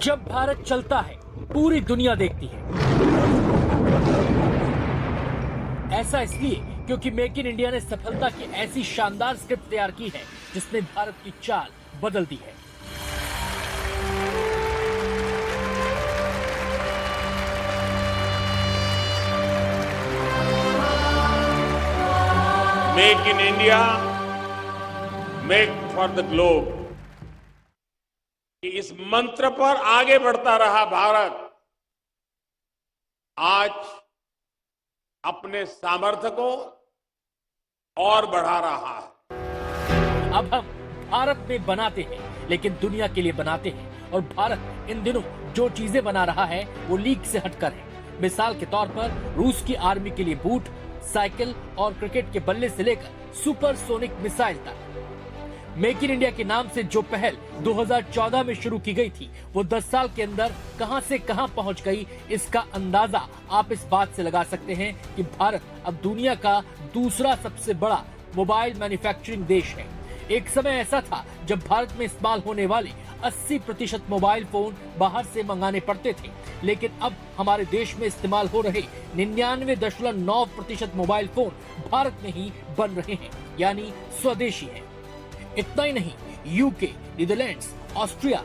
जब भारत चलता है पूरी दुनिया देखती है। ऐसा इसलिए क्योंकि मेक इन इंडिया ने सफलता की ऐसी शानदार स्क्रिप्ट तैयार की है जिसने भारत की चाल बदल दी है। Make in India, make for the globe, इस मंत्र पर आगे बढ़ता रहा भारत आज अपने सामर्थ्य को और बढ़ा रहा है। अब हम भारत में बनाते हैं लेकिन दुनिया के लिए बनाते हैं, और भारत इन दिनों जो चीजें बना रहा है वो लीक से हटकर है। मिसाल के तौर पर रूस की आर्मी के लिए बूट, साइकिल और क्रिकेट के बल्ले से लेकर सुपरसोनिक मिसाइल तक। मेक इन इंडिया के नाम से जो पहल 2014 में शुरू की गई थी वो 10 साल के अंदर कहां से कहां पहुंच गई, इसका अंदाजा आप इस बात से लगा सकते हैं कि भारत अब दुनिया का दूसरा सबसे बड़ा मोबाइल मैन्युफैक्चरिंग देश है। एक समय ऐसा था जब भारत में इस्तेमाल होने वाले 80% मोबाइल फोन बाहर से मंगाने पड़ते थे, लेकिन अब हमारे देश में इस्तेमाल हो रहे 99.9% मोबाइल फोन भारत में ही बन रहे हैं, यानी स्वदेशी हैं। इतना ही नहीं, UK, Netherlands, Austria,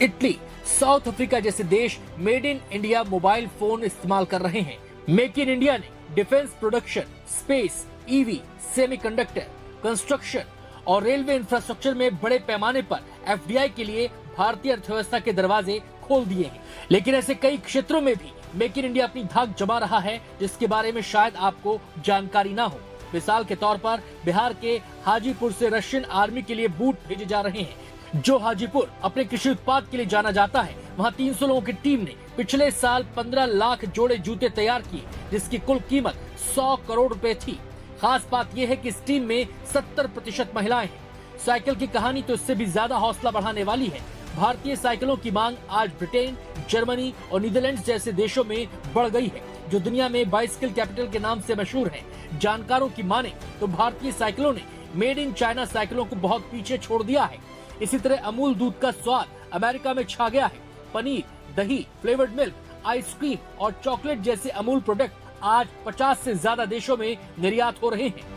Italy, south Africa जैसे देश made in India mobile phone इस्तेमाल कर रहे हैं। मेक इन इंडिया ने defence production, space, EV, semiconductor, construction और रेलवे इंफ्रास्ट्रक्चर में बड़े पैमाने पर एफडीआई के लिए भारतीय अर्थव्यवस्था के दरवाजे खोल दिए हैं। लेकिन ऐसे कई क्षेत्रों में भी मेक इन इंडिया अपनी धाक जमा रहा है जिसके बारे में शायद आपको जानकारी ना हो। मिसाल के तौर पर बिहार के हाजीपुर से रशियन आर्मी के लिए बूट भेजे जा रहे हैं। जो हाजीपुर अपने कृषि उत्पाद के लिए जाना जाता है, वहां 300 लोगों की टीम ने पिछले साल 15 लाख जोड़े जूते तैयार किए, जिसकी कुल कीमत 100 करोड़ रुपए थी। खास बात यह है कि इस टीम में 70% महिलाएं हैं। साइकिल की कहानी तो इससे भी ज्यादा हौसला बढ़ाने वाली है। भारतीय साइकिलों की मांग आज ब्रिटेन, जर्मनी और नीदरलैंड्स जैसे देशों में बढ़ गई है, जो दुनिया में बाइसिकल कैपिटल के नाम से मशहूर है। जानकारों की माने तो भारतीय साइकिलों ने मेड इन चाइना साइकिलों को बहुत पीछे छोड़ दिया है। इसी तरह अमूल दूध का स्वाद अमेरिका में छा गया है। पनीर, दही, फ्लेवर्ड मिल्क, आइसक्रीम और चॉकलेट जैसे अमूल प्रोडक्ट आज 50 से ज्यादा देशों में निर्यात हो रहे हैं।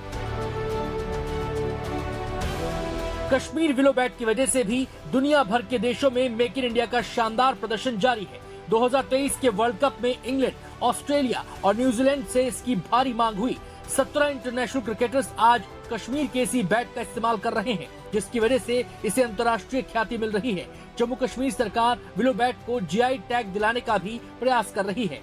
कश्मीर विलो बैट की वजह से भी दुनिया भर के देशों में मेक इन इंडिया का शानदार प्रदर्शन जारी है। 2023 के वर्ल्ड कप में इंग्लैंड, ऑस्ट्रेलिया और न्यूजीलैंड से इसकी भारी मांग हुई। 17 इंटरनेशनल क्रिकेटर्स आज कश्मीर के इसी बैट का इस्तेमाल कर रहे हैं, जिसकी वजह से इसे अंतर्राष्ट्रीय ख्याति मिल रही है। जम्मू कश्मीर सरकार विलो बैट को जीआई टैग दिलाने का भी प्रयास कर रही है।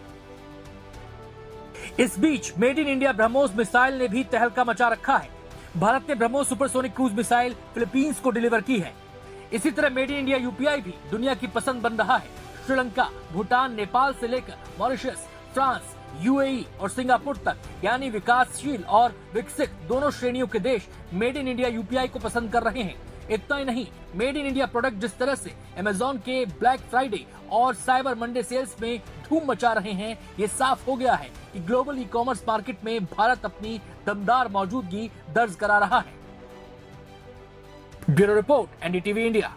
इस बीच made in India BrahMos missile ने भी तहलका मचा रखा है। भारत ने BrahMos supersonic cruise missile Philippines को डिलीवर की है। इसी तरह मेड इन इंडिया यूपीआई भी दुनिया की पसंद बन रहा है। श्रीलंका, भूटान, नेपाल से लेकर मॉरिशस, फ्रांस, यूएई और सिंगापुर तक, यानी विकासशील और विकसित दोनों श्रेणियों के देश मेड इन इंडिया यूपीआई को पसंद कर रहे हैं। इतना ही नहीं, मेड इन इंडिया प्रोडक्ट जिस तरह से अमेज़न के ब्लैक फ्राइडे और साइबर मंडे सेल्स में धूम मचा रहे हैं, ये साफ हो गया है कि ग्लोबल ई कॉमर्स मार्केट में भारत अपनी दमदार मौजूदगी दर्ज करा रहा है। Bureau report, NDTV India.